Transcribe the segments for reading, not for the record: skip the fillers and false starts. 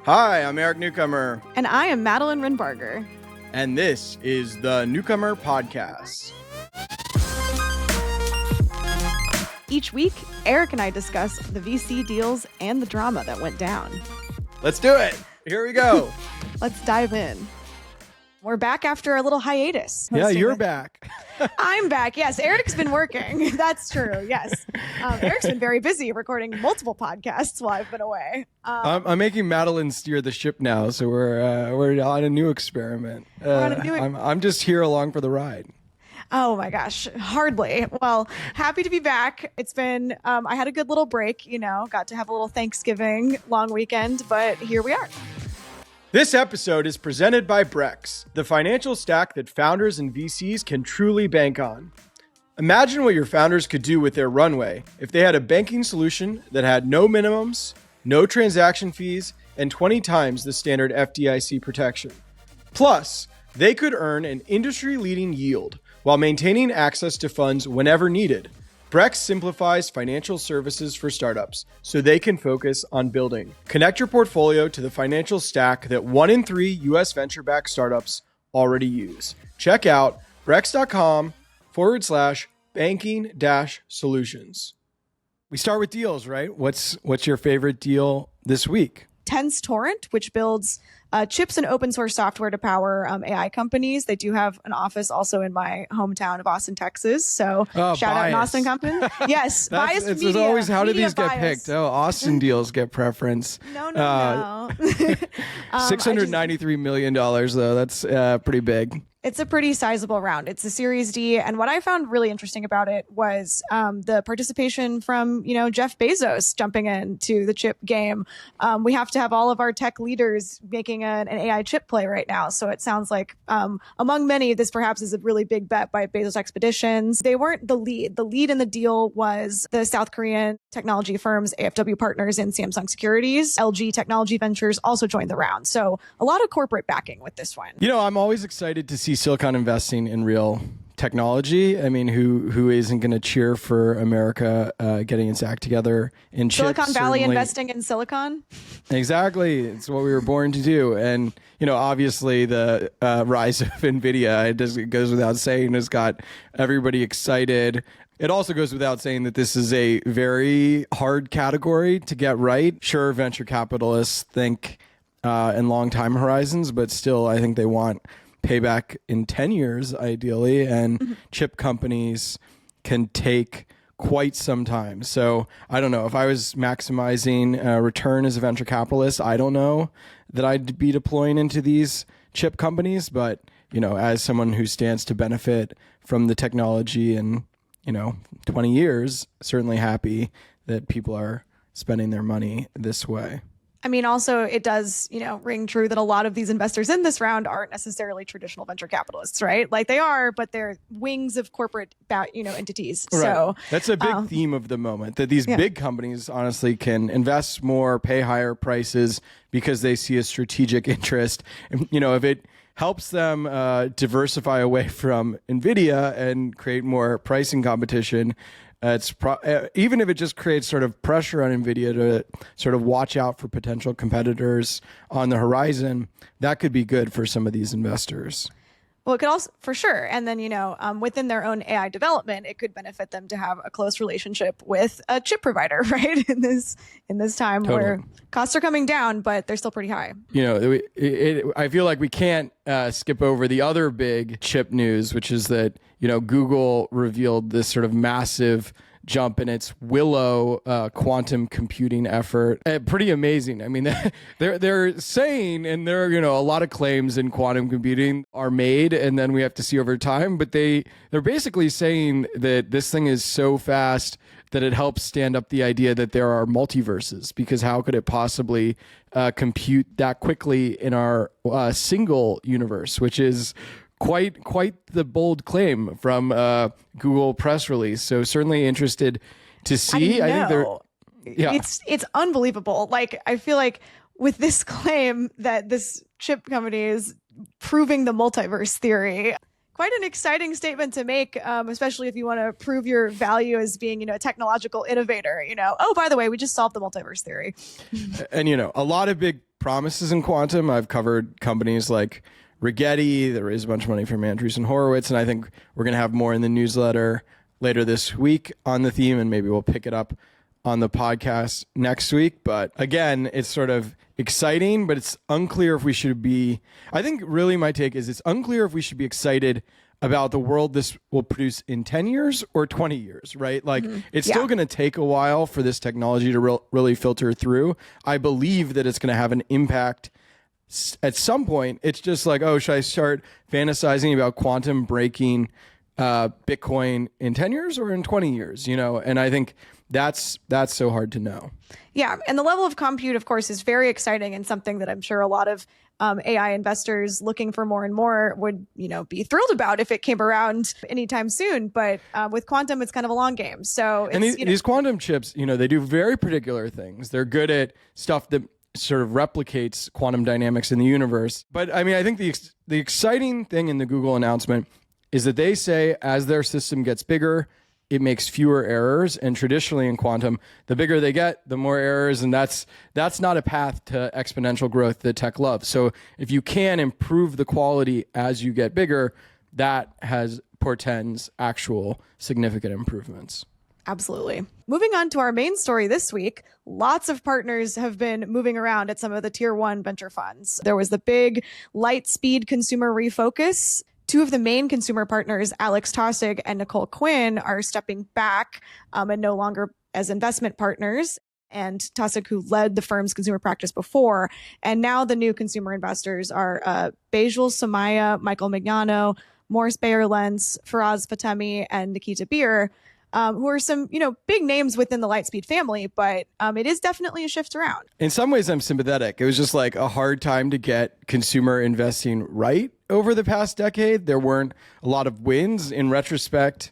Hi, I'm Eric Newcomer. And I am Madeline Renbarger. And this is the Newcomer Podcast. Each week, Eric and I discuss the VC deals and the drama that went down. Let's do it. Here we go. Let's dive in. We're back after a little hiatus. Yeah, you're back. I'm back. Yes, Eric's been working. That's true. Yes. Eric's been very busy recording multiple podcasts while I've been away. I'm making Madeline steer the ship now, so we're on a new experiment. I'm just here along for the ride. Oh my gosh, hardly. Well, happy to be back. It's been, I had a good little break, got to have a little Thanksgiving long weekend, but here we are. This episode is presented by Brex, the financial stack that founders and VCs can truly bank on. Imagine what your founders could do with their runway if they had a banking solution that had no minimums, no transaction fees, and 20 times the standard FDIC protection. Plus, they could earn an industry-leading yield while maintaining access to funds whenever needed. Brex simplifies financial services for startups so they can focus on building. Connect your portfolio to the financial stack that 1 in 3 U.S. venture-backed startups already use. Check out brex.com/banking-solutions. We start with deals, right? What's your favorite deal this week? Tenstorrent, which builds chips and open source software to power AI companies. They do have an office also in my hometown of Austin, Texas. So shout out in Austin company. Yes, biased media. It's always how do these bias. Get picked? Oh, Austin deals get preference. No. $693 million though. That's pretty big. It's a pretty sizable round. It's a Series D. And what I found really interesting about it was the participation from, Jeff Bezos jumping into the chip game. We have to have all of our tech leaders making an AI chip play right now. So it sounds like among many, this perhaps is a really big bet by Bezos Expeditions. They weren't the lead. The lead in the deal was the South Korean technology firms, AFW Partners and Samsung Securities. LG Technology Ventures also joined the round. So a lot of corporate backing with this one. I'm always excited to see Silicon investing in real technology. I mean, who isn't going to cheer for America getting its act together in chips? Silicon Valley investing in silicon? Exactly. It's what we were born to do. And, obviously the rise of NVIDIA, it goes without saying, has got everybody excited. It also goes without saying that this is a very hard category to get right. Sure, venture capitalists think in long time horizons, but still, I think they want payback in 10 years, ideally, and chip companies can take quite some time. So I don't know. If I was maximizing return as a venture capitalist, I don't know that I'd be deploying into these chip companies. But, as someone who stands to benefit from the technology in, 20 years, certainly happy that people are spending their money this way. I mean, also, it does, ring true that a lot of these investors in this round aren't necessarily traditional venture capitalists, right? Like they are, but they're wings of corporate, entities. Right. So that's a big theme of the moment, that these big companies honestly can invest more, pay higher prices because they see a strategic interest. And, if it helps them diversify away from NVIDIA and create more pricing competition, even if it just creates sort of pressure on NVIDIA to sort of watch out for potential competitors on the horizon, that could be good for some of these investors. Well, it could also, for sure. And then, within their own AI development, it could benefit them to have a close relationship with a chip provider, right? In this time where costs are coming down, but they're still pretty high. I feel like we can't skip over the other big chip news, which is that, Google revealed this sort of massive jump in its Willow quantum computing effort. Pretty amazing. I mean, they're saying, and there are, a lot of claims in quantum computing are made, and then we have to see over time, but they're basically saying that this thing is so fast that it helps stand up the idea that there are multiverses, because how could it possibly compute that quickly in our single universe, which is quite the bold claim from Google press release. So certainly interested to see. I think it's unbelievable. Like, I feel like with this claim that this chip company is proving the multiverse theory, quite an exciting statement to make, especially if you want to prove your value as being, a technological innovator. Oh, by the way, we just solved the multiverse theory. And, a lot of big promises in quantum. I've covered companies like Rigetti that raised a bunch of money from Andreessen Horowitz, and I think we're going to have more in the newsletter later this week on the theme, and maybe we'll pick it up on the podcast next week. But again, it's sort of exciting, but it's unclear if we should be, I think really my take is it's unclear if we should be excited about the world this will produce in 10 years or 20 years, right? Like it's still going to take a while for this technology to really filter through. I believe that it's going to have an impact at some point. It's just like, oh, should I start fantasizing about quantum breaking Bitcoin in 10 years or in 20 years, you know? And I think that's so hard to know. Yeah. And the level of compute, of course, is very exciting and something that I'm sure a lot of AI investors looking for more and more would, you know, be thrilled about if it came around anytime soon. But with quantum, it's kind of a long game. So and these quantum chips, you know, they do very particular things. They're good at stuff that sort of replicates quantum dynamics in the universe. But I mean, I think the exciting thing in the Google announcement is that they say as their system gets bigger, it makes fewer errors. And traditionally in quantum, the bigger they get, the more errors. And that's not a path to exponential growth that tech loves. So if you can improve the quality as you get bigger, that portends actual significant improvements. Absolutely. Moving on to our main story this week, lots of partners have been moving around at some of the tier 1 venture funds. There was the big Lightspeed consumer refocus. Two of the main consumer partners, Alex Tossig and Nicole Quinn, are stepping back and no longer as investment partners. And Tossig, who led the firm's consumer practice before. And now the new consumer investors are Bejul Somaya, Michael Mignano, Morris Bayer-Lentz, Faraz Fatemi, and Nikita Beer, who are some, you know, big names within the Lightspeed family, but it is definitely a shift around. In some ways, I'm sympathetic. It was just like a hard time to get consumer investing right over the past decade. There weren't a lot of wins. In retrospect,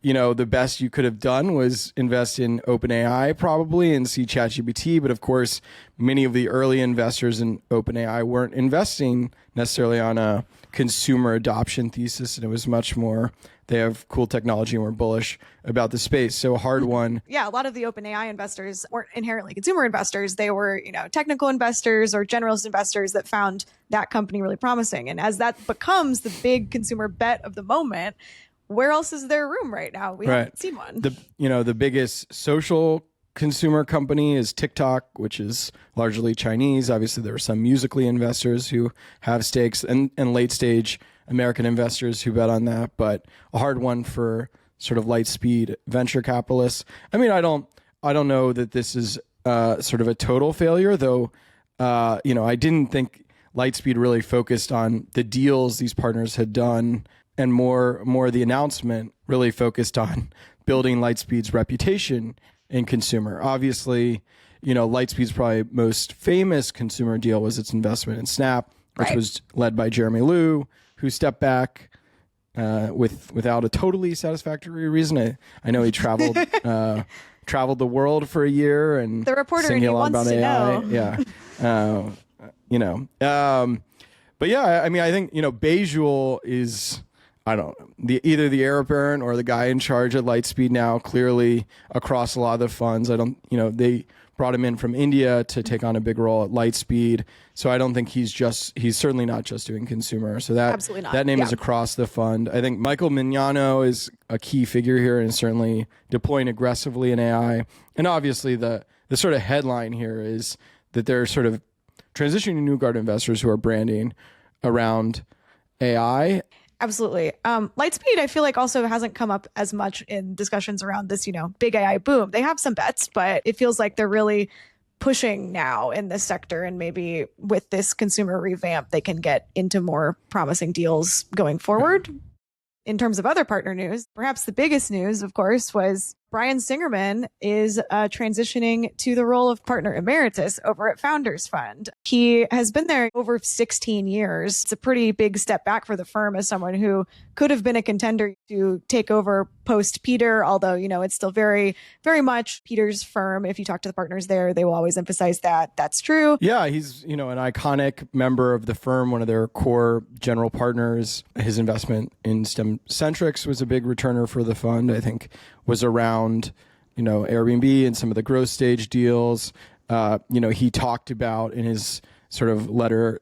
you know, the best you could have done was invest in OpenAI probably and see ChatGPT. But of course, many of the early investors in OpenAI weren't investing necessarily on a consumer adoption thesis. And it was much more, they have cool technology and we're bullish about the space. So a hard one. Yeah, a lot of the OpenAI investors weren't inherently consumer investors. They were, you know, technical investors or generalist investors that found that company really promising. And as that becomes the big consumer bet of the moment, where else is there room right now? We haven't seen one. The biggest social consumer company is TikTok, which is largely Chinese. Obviously, there are some Musical.ly investors who have stakes and late stage American investors who bet on that, but a hard one for sort of Lightspeed venture capitalists. I mean, I don't know that this is sort of a total failure, though. You know, I didn't think Lightspeed really focused on the deals these partners had done, and more the announcement really focused on building Lightspeed's reputation in consumer. Obviously, you know, Lightspeed's probably most famous consumer deal was its investment in Snap, which was led by Jeremy Liu, who stepped back without a totally satisfactory reason. I know he traveled the world for a year and the reporter singing a lot wants about to AI. know. Yeah, you know. But yeah, I mean, I think, you know, Bejul is, I don't know, either the heir apparent or the guy in charge at Lightspeed now, clearly across a lot of the funds. They brought him in from India to take on a big role at Lightspeed. So I don't think he's certainly not just doing consumer. So Absolutely not. that name is across the fund. I think Michael Mignano is a key figure here and certainly deploying aggressively in AI. And obviously the sort of headline here is that they're sort of transitioning new guard investors who are branding around AI. Absolutely. Lightspeed, I feel like also hasn't come up as much in discussions around this, you know, big AI boom. They have some bets, but it feels like they're really pushing now in this sector. And maybe with this consumer revamp, they can get into more promising deals going forward. In terms of other partner news, perhaps the biggest news, of course, was Brian Singerman is transitioning to the role of partner emeritus over at Founders Fund. He has been there over 16 years. It's a pretty big step back for the firm as someone who could have been a contender to take over post Peter, although, you know, it's still very, very much Peter's firm. If you talk to the partners there, they will always emphasize that that's true. Yeah, he's, you know, an iconic member of the firm, one of their core general partners. His investment in StemCentrx was a big returner for the fund, I think was around, you know, Airbnb and some of the growth stage deals. You know, he talked about in his sort of letter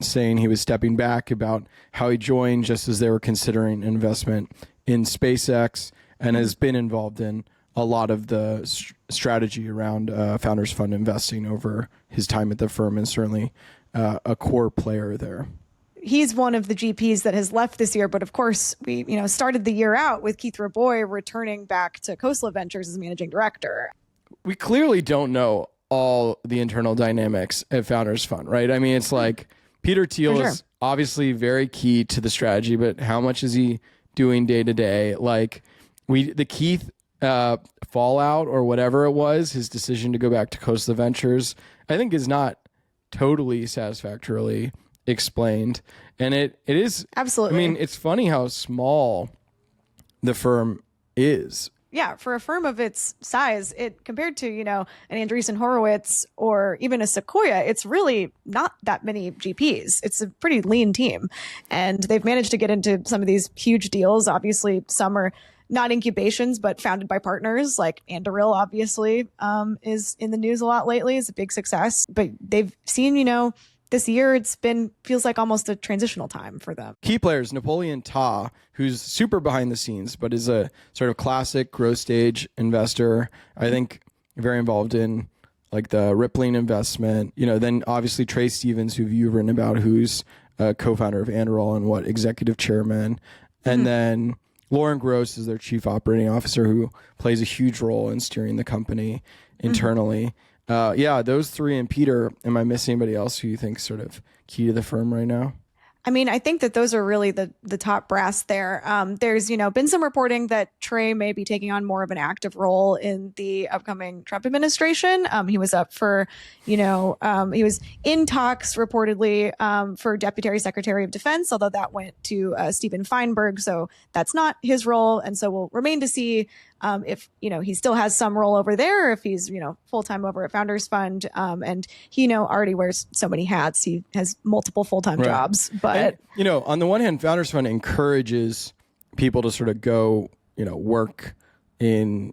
saying he was stepping back about how he joined just as they were considering investment in SpaceX, and has been involved in a lot of the strategy around Founders Fund investing over his time at the firm, and certainly a core player there. He's one of the GPs that has left this year, but of course we, started the year out with Keith Raboy returning back to Khosla Ventures as managing director. We clearly don't know all the internal dynamics at Founders Fund, right? I mean, it's like Peter Thiel is obviously very key to the strategy, but how much is he doing day to day? Like the Keith fallout or whatever it was, his decision to go back to Khosla Ventures, I think is not totally satisfactorily explained. And it is absolutely. I mean, it's funny how small the firm is. Yeah, for a firm of its size, it compared to, an Andreessen Horowitz or even a Sequoia, it's really not that many GPs. It's a pretty lean team. And they've managed to get into some of these huge deals. Obviously, some are not incubations, but founded by partners, like Anduril, obviously, is in the news a lot lately. It's a big success. But they've seen, this year feels like almost a transitional time for them. Key players, Napoleon Ta, who's super behind the scenes, but is a sort of classic growth stage investor. I think very involved in like the Rippling investment. Then obviously Trey Stevens, who you've written about, who's a co-founder of Anduril and executive chairman. And then Lauren Gross is their chief operating officer, who plays a huge role in steering the company internally. Those three and Peter. Am I missing anybody else who you think sort of key to the firm right now? I mean, I think that those are really the top brass there. There's, been some reporting that Trey may be taking on more of an active role in the upcoming Trump administration. He was up for, he was in talks reportedly for Deputy Secretary of Defense, although that went to Stephen Feinberg. So that's not his role. And so we'll remain to see if, he still has some role over there, or if he's, full-time over at Founders Fund. And he, already wears so many hats. He has multiple full-time jobs. But, on the one hand, Founders Fund encourages people to sort of go, work in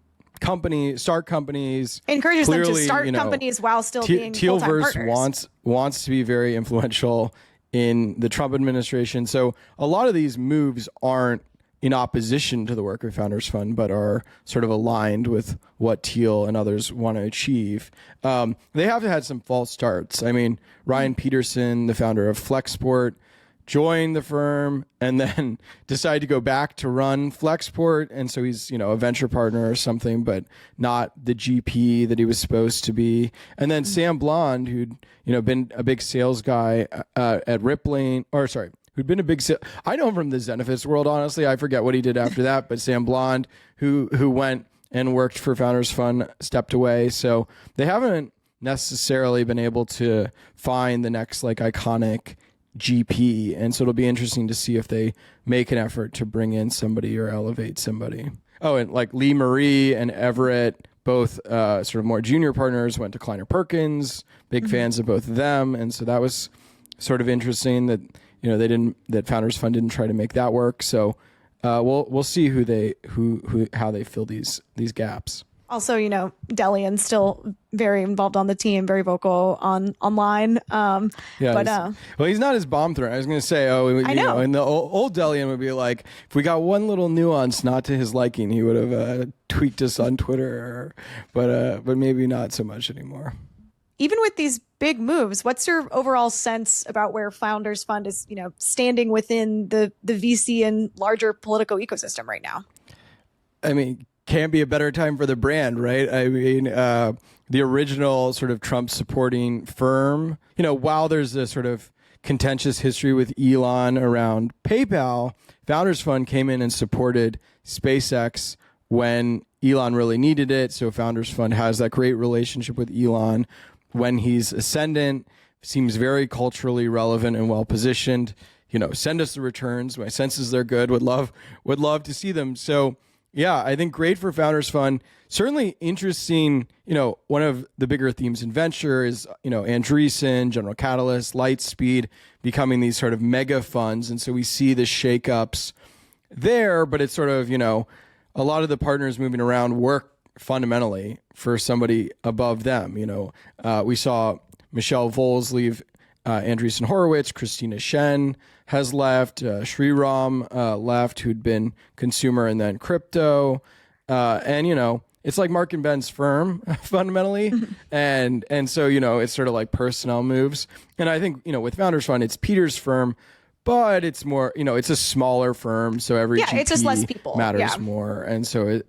start companies. Encourages them to start companies while still being full-time partners. Wants to be very influential in the Trump administration. So a lot of these moves aren't in opposition to the work of Founders Fund, but are sort of aligned with what Thiel and others want to achieve. They have had some false starts. I mean, Ryan Peterson, the founder of Flexport, joined the firm and then decided to go back to run Flexport. And so he's, a venture partner or something, but not the GP that he was supposed to be. And then Sam Blond, who'd, been a big sales guy at Rippling, who'd been a big I know him from the Zenefits world, honestly. I forget what he did after that, but Sam Blond, who went and worked for Founders Fund, stepped away. So they haven't necessarily been able to find the next iconic GP. And so it'll be interesting to see if they make an effort to bring in somebody or elevate somebody. Oh, and Lee Marie and Everett, both sort of more junior partners, went to Kleiner Perkins, big fans of both of them. And so that was sort of interesting that that Founders Fund didn't try to make that work. So we'll see how they fill these gaps. Also, Delian's still very involved on the team, very vocal online. Well, he's not as bomb threat. I was going to say, I know. And the old Delian would be like, if we got one little nuance not to his liking, he would have tweaked us on Twitter, but maybe not so much anymore. Even with these big moves, what's your overall sense about where Founders Fund is, standing within the VC and larger political ecosystem right now? I mean, can't be a better time for the brand, right? I mean, the original sort of Trump supporting firm, while there's a sort of contentious history with Elon around PayPal, Founders Fund came in and supported SpaceX when Elon really needed it. So Founders Fund has that great relationship with Elon when he's ascendant, seems very culturally relevant and well positioned. Send us the returns. My sense is they're good. Would love to see them. So yeah, I think great for Founders Fund. Certainly interesting. One of the bigger themes in venture is Andreessen, General Catalyst, Lightspeed becoming these sort of mega funds, and so we see the shakeups there. But it's sort of a lot of the partners moving around work fundamentally for somebody above them. We saw Michelle Voles leave Andreessen Horowitz, Christina Shen has left, Sriram left, who'd been consumer and then crypto. And, it's like Mark and Ben's firm fundamentally. And so, it's sort of like personnel moves. And I think, with Founders Fund, it's Peter's firm, but it's more, it's a smaller firm. So every GP it's just less people matters more. And so,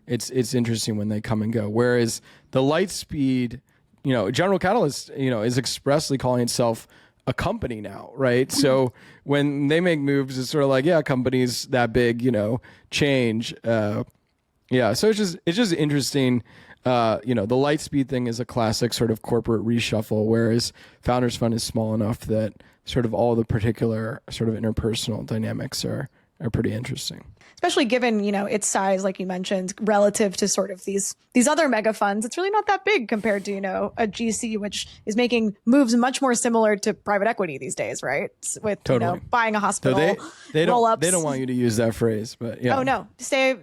it's interesting when they come and go. Whereas the Lightspeed, General Catalyst, is expressly calling itself a company now, right? So when they make moves, it's sort of like, companies that big, change. So it's just interesting. The Lightspeed thing is a classic sort of corporate reshuffle, whereas Founders Fund is small enough that sort of all the particular sort of interpersonal dynamics are pretty interesting. Especially given, its size, like you mentioned, relative to sort of these other mega funds. It's really not that big compared to, a GC, which is making moves much more similar to private equity these days, right? With, totally. Buying a hospital, they roll-ups. They don't want you to use that phrase, but yeah. Oh, no.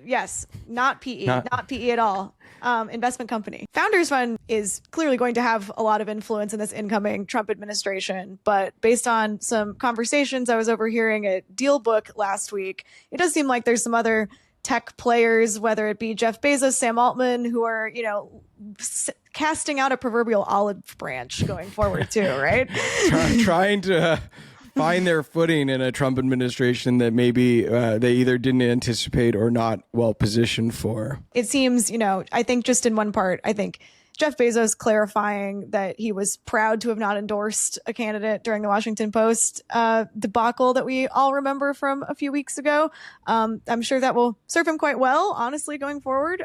Yes. Not PE. Not PE at all. Investment company. Founders Fund is clearly going to have a lot of influence in this incoming Trump administration, but based on some conversations I was overhearing at DealBook last week, it does seem like there's some other tech players, whether it be Jeff Bezos, Sam Altman, who are, casting out a proverbial olive branch going forward too, right? Trying to find their footing in a Trump administration that maybe they either didn't anticipate or not well positioned for. It seems, I think just in one part, Jeff Bezos clarifying that he was proud to have not endorsed a candidate during the Washington Post debacle that we all remember from a few weeks ago. I'm sure that will serve him quite well, honestly, going forward.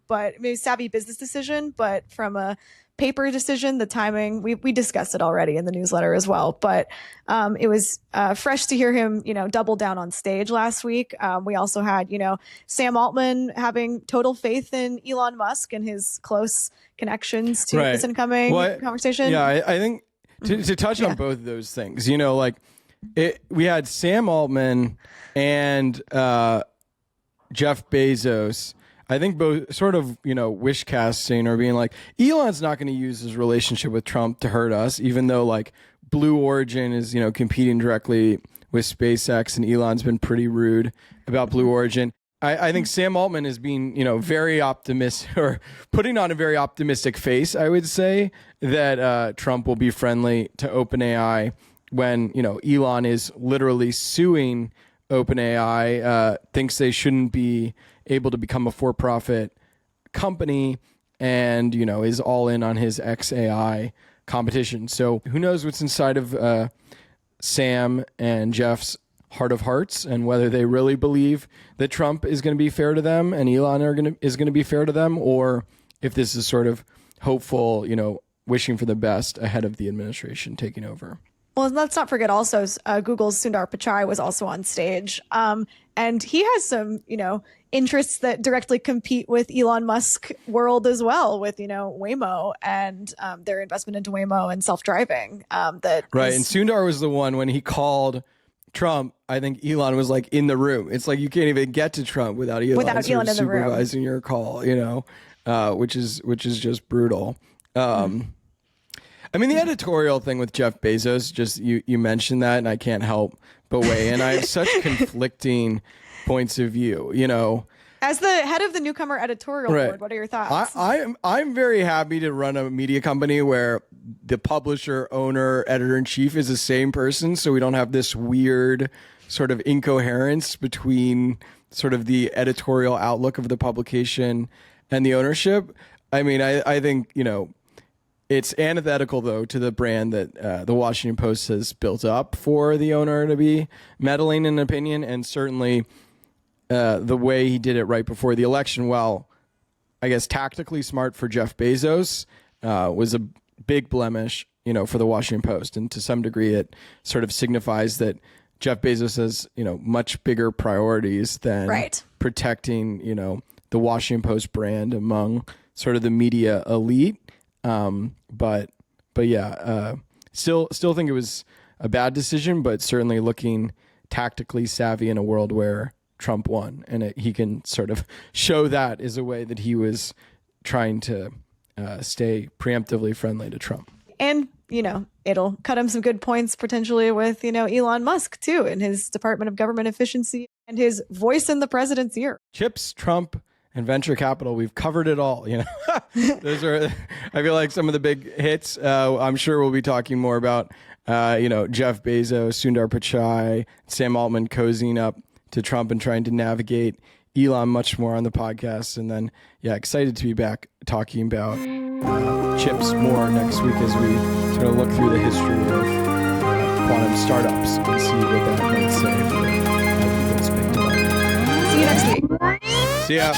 But maybe savvy business decision, but from a paper decision, the timing, we discussed it already in the newsletter as well, but it was fresh to hear him, double down on stage last week. We also had, Sam Altman having total faith in Elon Musk and his close connections to this incoming conversation. Yeah, I think to touch on both of those things, we had Sam Altman and Jeff Bezos, I think both sort of, wish casting or being like, Elon's not going to use his relationship with Trump to hurt us, even though like Blue Origin is, competing directly with SpaceX and Elon's been pretty rude about Blue Origin. I think Sam Altman is being, very optimistic or putting on a very optimistic face, I would say, that Trump will be friendly to OpenAI when, Elon is literally suing OpenAI, thinks they shouldn't be able to become a for-profit company and, is all in on his XAI competition. So who knows what's inside of Sam and Jeff's heart of hearts and whether they really believe that Trump is going to be fair to them and Elon is going to be fair to them, or if this is sort of hopeful, wishing for the best ahead of the administration taking over. Well, let's not forget also Google's Sundar Pichai was also on stage. And he has some, interests that directly compete with Elon Musk world as well with, Waymo and their investment into Waymo and self-driving. And Sundar was the one when he called Trump, I think Elon was like in the room. It's like you can't even get to Trump without Elon in the supervising your call, which is just brutal. I mean, the editorial thing with Jeff Bezos, just you mentioned that, and I can't help but weigh in. I have such conflicting points of view, As the head of the Newcomer editorial board, what are your thoughts? I'm very happy to run a media company where the publisher, owner, editor-in-chief is the same person, so we don't have this weird sort of incoherence between sort of the editorial outlook of the publication and the ownership. I mean, I think, it's antithetical, though, to the brand that the Washington Post has built up for the owner to be meddling in opinion, and certainly the way he did it right before the election, while I guess tactically smart for Jeff Bezos, was a big blemish, for the Washington Post. And to some degree, it sort of signifies that Jeff Bezos has, much bigger priorities than protecting, the Washington Post brand among sort of the media elite. But yeah, still think it was a bad decision, but certainly looking tactically savvy in a world where Trump won, and he can sort of show that as a way that he was trying to stay preemptively friendly to Trump. And it'll cut him some good points potentially with, Elon Musk too, and his Department of Government Efficiency and his voice in the president's ear. Chips, Trump, and venture capital. We've covered it all. Those are, I feel like, some of the big hits. I'm sure we'll be talking more about, Jeff Bezos, Sundar Pichai, Sam Altman cozying up to Trump and trying to navigate Elon much more on the podcast. And then, excited to be back talking about chips more next week as we sort of look through the history of quantum startups and see what that might say for how people spend money. See you next week. See ya.